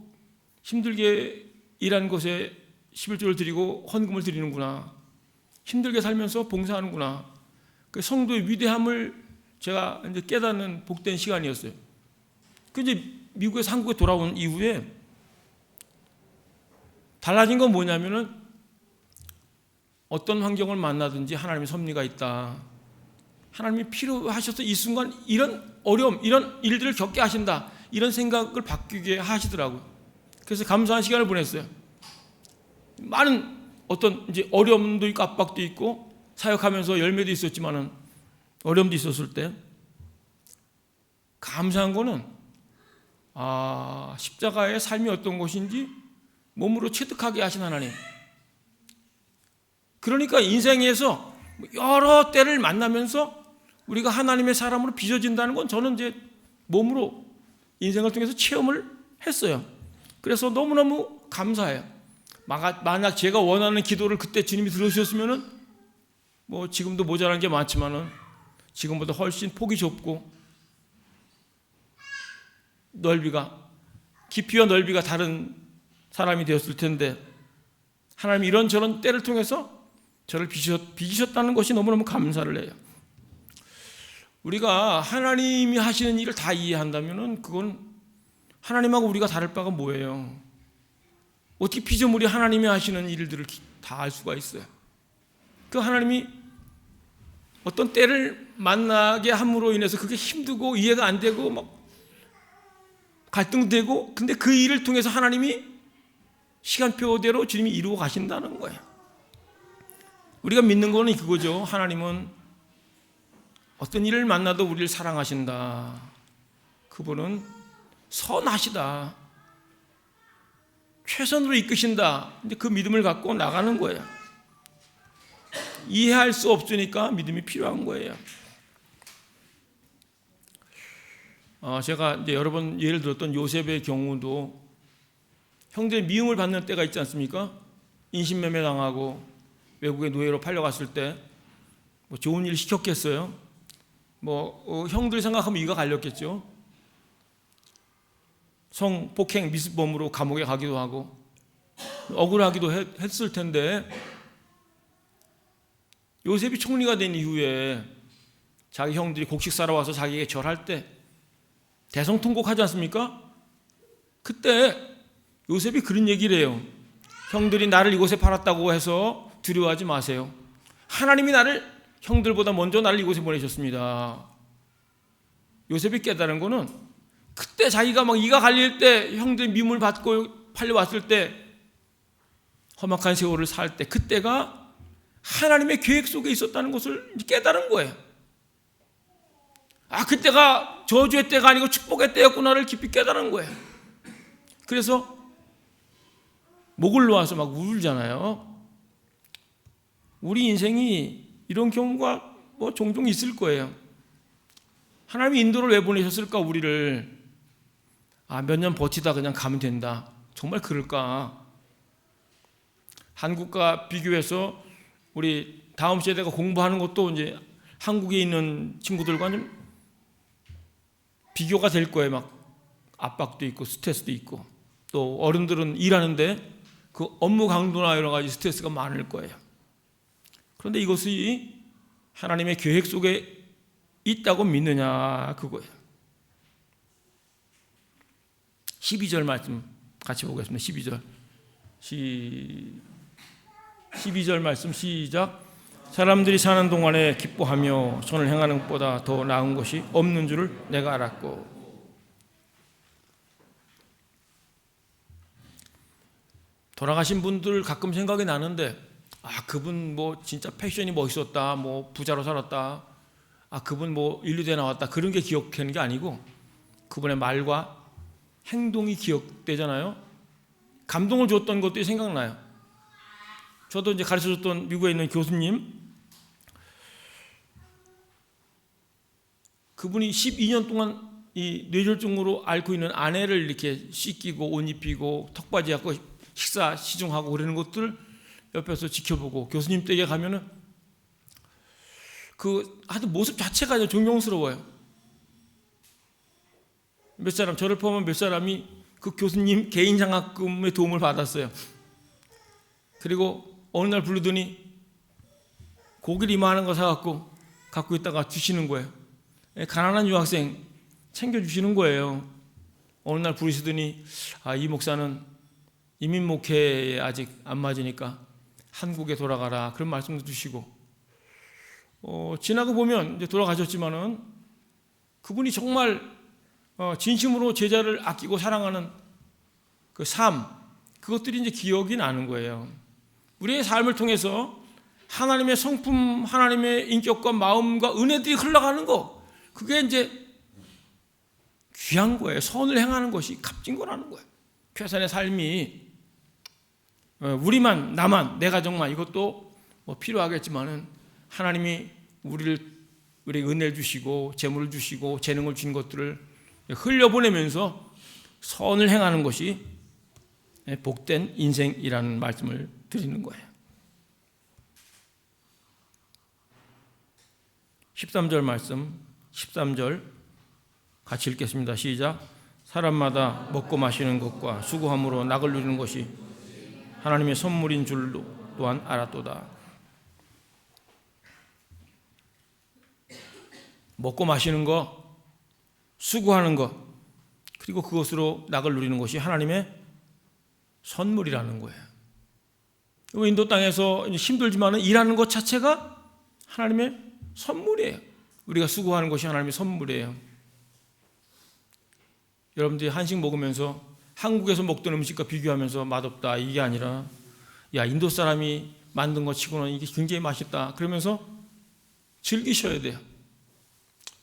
힘들게 일한 것에 11조를 드리고 헌금을 드리는구나, 힘들게 살면서 봉사하는구나, 그 성도의 위대함을 제가 이제 깨닫는 복된 시간이었어요. 그 이제 미국에서 한국에 돌아온 이후에 달라진 건 뭐냐면은 어떤 환경을 만나든지 하나님의 섭리가 있다. 하나님이 필요하셔서 이 순간 이런 어려움, 이런 일들을 겪게 하신다. 이런 생각을 바뀌게 하시더라고요. 그래서 감사한 시간을 보냈어요. 많은 어떤 이제 어려움도 있고 압박도 있고 사역하면서 열매도 있었지만은 어려움도 있었을 때 감사한 거는 십자가의 삶이 어떤 것인지 몸으로 체득하게 하신 하나님. 그러니까 인생에서 여러 때를 만나면서 우리가 하나님의 사람으로 빚어진다는 건 저는 이제 몸으로 인생을 통해서 체험을 했어요. 그래서 너무너무 감사해요. 만약 제가 원하는 기도를 그때 주님이 들으셨으면은 뭐 지금도 모자란 게 많지만은 지금보다 훨씬 폭이 좁고 깊이와 넓이가 다른 사람이 되었을 텐데, 하나님이 이런저런 때를 통해서 저를 빚으셨다는 것이 너무너무 감사를 해요. 우리가 하나님이 하시는 일을 다 이해한다면은 그건 하나님하고 우리가 다를 바가 뭐예요? 어떻게 피조물이 하나님이 하시는 일들을 다 알 수가 있어요? 그 하나님이 어떤 때를 만나게 함으로 인해서 그게 힘들고 이해가 안 되고 막 갈등되고, 근데 그 일을 통해서 하나님이 시간표대로 주님이 이루어 가신다는 거예요. 우리가 믿는 거는 그거죠. 하나님은 어떤 일을 만나도 우리를 사랑하신다. 그분은 선하시다. 최선으로 이끄신다. 근데 그 믿음을 갖고 나가는 거예요. 이해할 수 없으니까 믿음이 필요한 거예요. 제가 이제 여러 번 예를 들었던 요셉의 경우도 형들의 미움을 받는 때가 있지 않습니까? 인신매매 당하고 외국의 노예로 팔려갔을 때 뭐 좋은 일 시켰겠어요? 형들이 생각하면 이가 갈렸겠죠. 성폭행 미수범으로 감옥에 가기도 하고 억울하기도 했을 텐데, 요셉이 총리가 된 이후에 자기 형들이 곡식 사러 와서 자기에게 절할 때 대성통곡하지 않습니까? 그때 요셉이 그런 얘기를 해요. 형들이 나를 이곳에 팔았다고 해서 두려워하지 마세요. 하나님이 형들보다 먼저 나를 이곳에 보내셨습니다. 요셉이 깨달은 거는 그때 자기가 막 이가 갈릴 때, 형들이 미움을 받고 팔려왔을 때, 험악한 세월을 살 때, 그때가 하나님의 계획 속에 있었다는 것을 깨달은 거예요. 그때가 저주의 때가 아니고 축복의 때였구나를 깊이 깨달은 거예요. 그래서 목을 놓아서 막 울잖아요. 우리 인생이 이런 경우가 종종 있을 거예요. 하나님이 인도를 왜 보내셨을까? 우리를 몇 년 버티다 그냥 가면 된다. 정말 그럴까? 한국과 비교해서 우리 다음 세대가 공부하는 것도 이제 한국에 있는 친구들과 좀 비교가 될 거예요. 막 압박도 있고 스트레스도 있고, 또 어른들은 일하는데 그 업무 강도나 여러 가지 스트레스가 많을 거예요. 그런데 이것이 하나님의 계획 속에 있다고 믿느냐, 그거예요. 12절 말씀 같이 보겠습니다. 12절 말씀 시작. 사람들이 사는 동안에 기뻐하며 선을 행하는 것보다 더 나은 것이 없는 줄을 내가 알았고. 돌아가신 분들 가끔 생각이 나는데, 그분 진짜 패션이 멋있었다, 부자로 살았다, 그분 인류대에 나왔다, 그런 게 기억되는 게 아니고 그분의 말과 행동이 기억되잖아요. 감동을 줬던 것들이 생각나요. 저도 이제 가르쳐줬던 미국에 있는 교수님, 그분이 12년 동안 이 뇌졸중으로 앓고 있는 아내를 이렇게 씻기고 옷 입히고 턱받이 하고 식사 시중하고 그러는 것들 옆에서 지켜보고, 교수님 댁에 가면은 하여튼 모습 자체가 존경스러워요. 저를 포함한 몇 사람이 그 교수님 개인 장학금의 도움을 받았어요. 그리고 어느 날 부르더니 고기를 이만한 거 사갖고 갖고 있다가 주시는 거예요. 가난한 유학생 챙겨주시는 거예요. 어느 날 부르시더니 이 목사는 이민 목회에 아직 안 맞으니까 한국에 돌아가라, 그런 말씀도 주시고, 지나고 보면 이제 돌아가셨지만은 그분이 정말 진심으로 제자를 아끼고 사랑하는 그 삶, 그것들이 이제 기억이 나는 거예요. 우리의 삶을 통해서 하나님의 성품, 하나님의 인격과 마음과 은혜들이 흘러가는 거, 그게 이제 귀한 거예요. 선을 행하는 것이 값진 거라는 거예요. 쾌선의 삶이 우리만, 나만, 내 가정만, 이것도 필요하겠지만은 하나님이 우리에게 은혜를 주시고 재물을 주시고 재능을 주신 것들을 흘려보내면서 선을 행하는 것이 복된 인생이라는 말씀을 드리는 거예요. 13절 말씀, 13절 같이 읽겠습니다. 시작. 사람마다 먹고 마시는 것과 수고함으로 낙을 누리는 것이 하나님의 선물인 줄로 또한 알았도다. 먹고 마시는 것, 수고하는 것, 그리고 그것으로 낙을 누리는 것이 하나님의 선물이라는 거예요. 인도 땅에서 힘들지만 일하는 것 자체가 하나님의 선물이에요. 우리가 수고하는 것이 하나님의 선물이에요. 여러분들이 한식 먹으면서 한국에서 먹던 음식과 비교하면서 맛없다, 이게 아니라 인도 사람이 만든 것 치고는 이게 굉장히 맛있다, 그러면서 즐기셔야 돼요.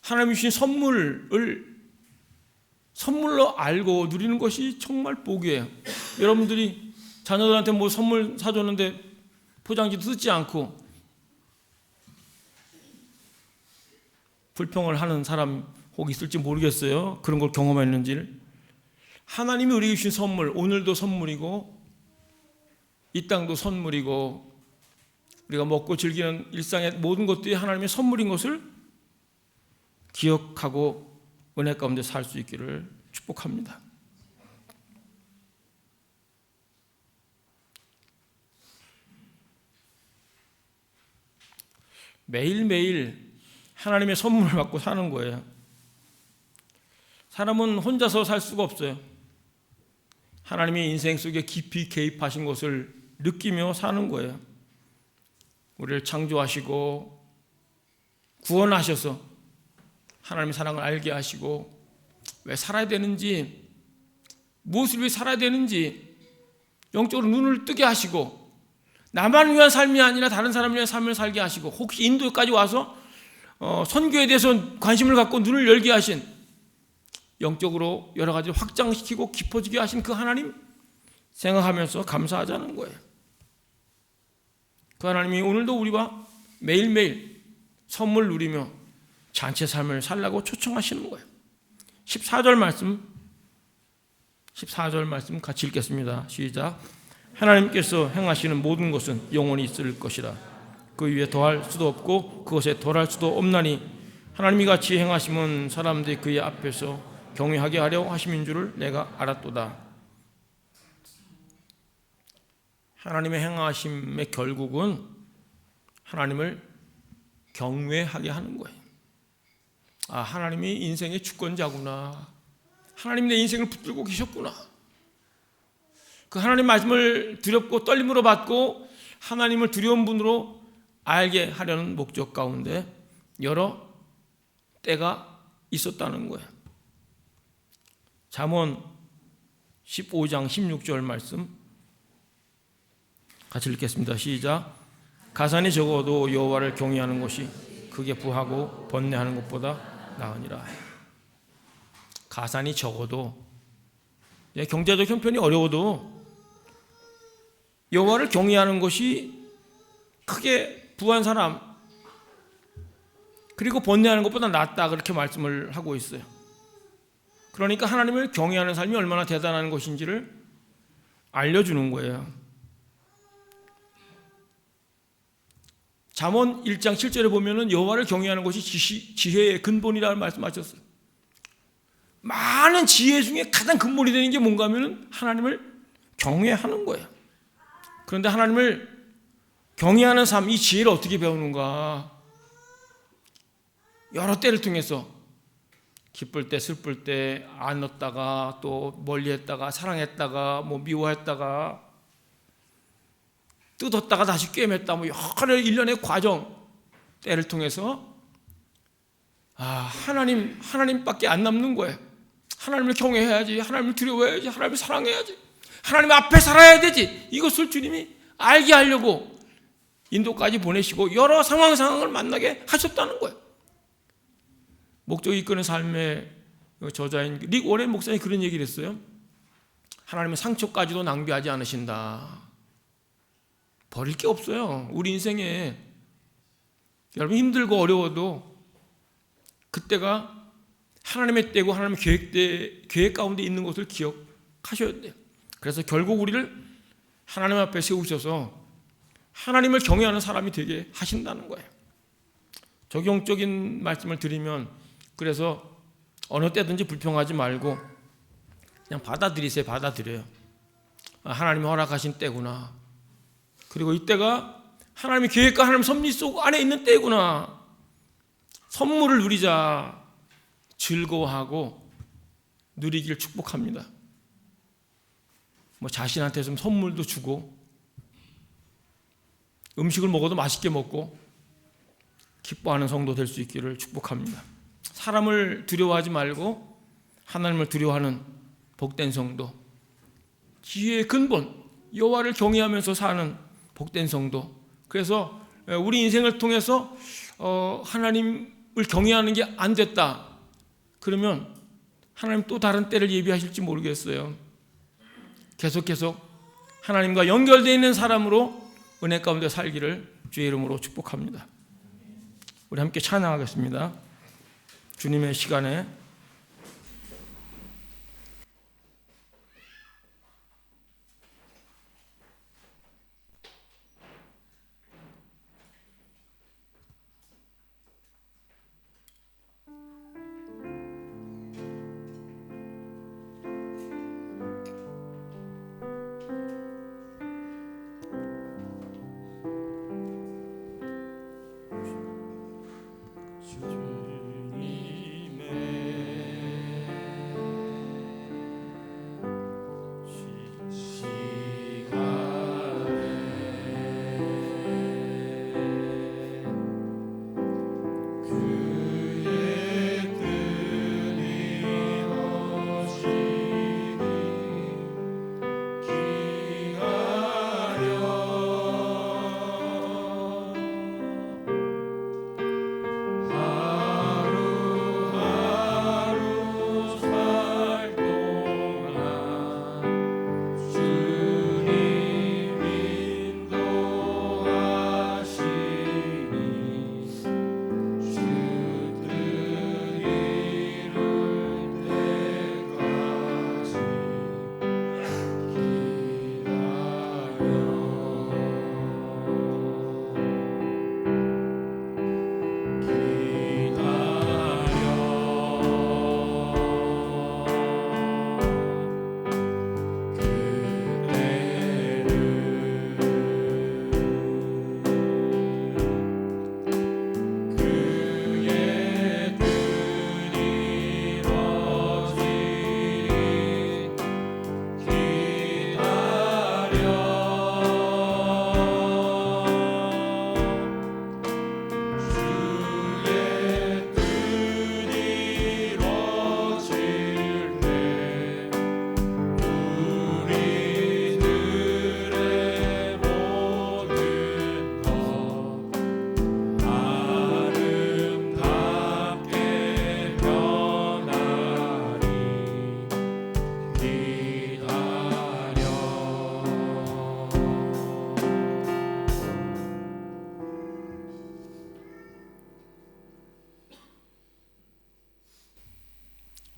하나님이 주신 선물을 선물로 알고 누리는 것이 정말 복이에요. 여러분들이 자녀들한테 선물 사줬는데 포장지 뜯지 않고 불평을 하는 사람 혹 있을지 모르겠어요. 그런 걸 경험했는지를. 하나님이 우리에게 주신 선물, 오늘도 선물이고 이 땅도 선물이고 우리가 먹고 즐기는 일상의 모든 것들이 하나님의 선물인 것을 기억하고 은혜 가운데 살 수 있기를 축복합니다. 매일매일 하나님의 선물을 받고 사는 거예요. 사람은 혼자서 살 수가 없어요. 하나님이 인생 속에 깊이 개입하신 것을 느끼며 사는 거예요. 우리를 창조하시고 구원하셔서 하나님의 사랑을 알게 하시고 왜 살아야 되는지, 무엇을 위해 살아야 되는지 영적으로 눈을 뜨게 하시고 나만 위한 삶이 아니라 다른 사람을 위한 삶을 살게 하시고 혹시 인도까지 와서 선교에 대해서 관심을 갖고 눈을 열게 하신, 영적으로 여러 가지를 확장시키고 깊어지게 하신 그 하나님 생각하면서 감사하자는 거예요. 그 하나님이 오늘도 우리와 매일매일 선물 누리며 잔치 삶을 살라고 초청하시는 거예요. 14절 말씀 같이 읽겠습니다. 시작. 하나님께서 행하시는 모든 것은 영원히 있을 것이라. 그 위에 더할 수도 없고 그것에 덜할 수도 없나니 하나님이 같이 행하심은 사람들이 그의 앞에서 경외하게 하려 하심인 줄을 내가 알았도다. 하나님의 행하심의 결국은 하나님을 경외하게 하는 거예요. 아, 하나님이 인생의 주권자구나. 하나님 내 인생을 붙들고 계셨구나. 그 하나님 말씀을 두렵고 떨림으로 받고 하나님을 두려운 분으로 알게 하려는 목적 가운데 여러 때가 있었다는 거예요. 잠언 15장 16절 말씀 같이 읽겠습니다. 시작. 가산이 적어도 여호와를 경외하는 것이 크게 부하고 번뇌하는 것보다 나으니라. 가산이 적어도, 경제적 형편이 어려워도 여호와를 경외하는 것이 크게 부한 사람, 그리고 번뇌하는 것보다 낫다, 그렇게 말씀을 하고 있어요. 그러니까 하나님을 경외하는 삶이 얼마나 대단한 것인지를 알려주는 거예요. 잠언 1장 7절에 보면은 여호와를 경외하는 것이 지혜의 근본이라는 말씀하셨어요. 많은 지혜 중에 가장 근본이 되는 게 뭔가 하면은 하나님을 경외하는 거예요. 그런데 하나님을 경외하는 삶, 이 지혜를 어떻게 배우는가? 여러 때를 통해서 기쁠 때, 슬플 때, 안었다가 또 멀리했다가 사랑했다가 뭐 미워했다가 뜯었다가 다시 꿰맸다, 뭐 여러 일련의 과정 때를 통해서 하나님밖에 안 남는 거예요. 하나님을 경외해야지, 하나님을 두려워해야지, 하나님을 사랑해야지, 하나님 앞에 살아야 되지. 이것을 주님이 알게 하려고 인도까지 보내시고 여러 상황을 만나게 하셨다는 거예요. 목적이 이끄는 삶의 저자인 릭 워렌 목사님이 그런 얘기를 했어요. 하나님은 상처까지도 낭비하지 않으신다. 버릴 게 없어요. 우리 인생에 여러분 힘들고 어려워도 그때가 하나님의 때고 하나님의 계획 가운데 있는 것을 기억하셔야 돼요. 그래서 결국 우리를 하나님 앞에 세우셔서 하나님을 경외하는 사람이 되게 하신다는 거예요. 적용적인 말씀을 드리면, 그래서 어느 때든지 불평하지 말고 그냥 받아들여요. 하나님이 허락하신 때구나. 그리고 이때가 하나님의 계획과 하나님의 섭리 속 안에 있는 때구나. 선물을 누리자. 즐거워하고 누리기를 축복합니다. 뭐 자신한테 좀 선물도 주고 음식을 먹어도 맛있게 먹고 기뻐하는 성도 될 수 있기를 축복합니다. 사람을 두려워하지 말고 하나님을 두려워하는 복된 성도, 지혜의 근본 여호와를 경외하면서 사는 복된 성도. 그래서 우리 인생을 통해서 하나님을 경외하는 게 안 됐다 그러면 하나님 또 다른 때를 예비하실지 모르겠어요. 계속 하나님과 연결되어 있는 사람으로 은혜 가운데 살기를 주의 이름으로 축복합니다. 우리 함께 찬양하겠습니다. 주님의 시간에 주님의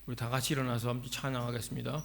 우리 다 같이 일어나서 함께 찬양하겠습니다.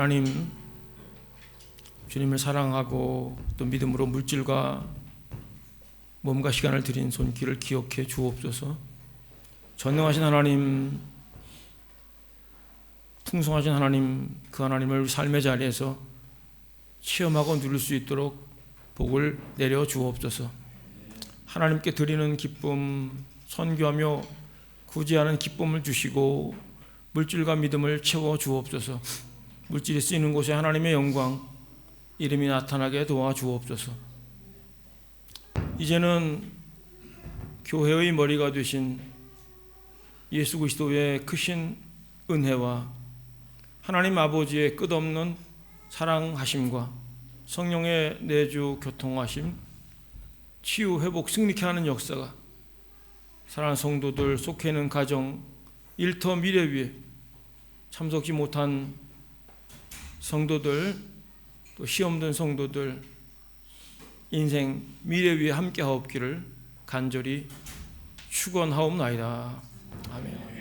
하나님, 주님을 사랑하고 또 믿음으로 물질과 몸과 시간을 드린 손길을 기억해 주옵소서. 전능하신 하나님, 풍성하신 하나님, 그 하나님을 삶의 자리에서 체험하고 누릴 수 있도록 복을 내려 주옵소서. 하나님께 드리는 기쁨, 선교하며 구제하는 기쁨을 주시고 물질과 믿음을 채워 주옵소서. 물질이 쓰이는 곳에 하나님의 영광, 이름이 나타나게 도와주옵소서. 이제는 교회의 머리가 되신 예수 그리스도의 크신 은혜와 하나님 아버지의 끝없는 사랑하심과 성령의 내주 교통하심, 치유, 회복, 승리케 하는 역사가 사랑하는 성도들, 속해 있는 가정, 일터 미래 위에 참석지 못한 성도들, 또 시험 든 성도들 인생 미래 위에 함께 하옵기를 간절히 축원하옵나이다. 아멘.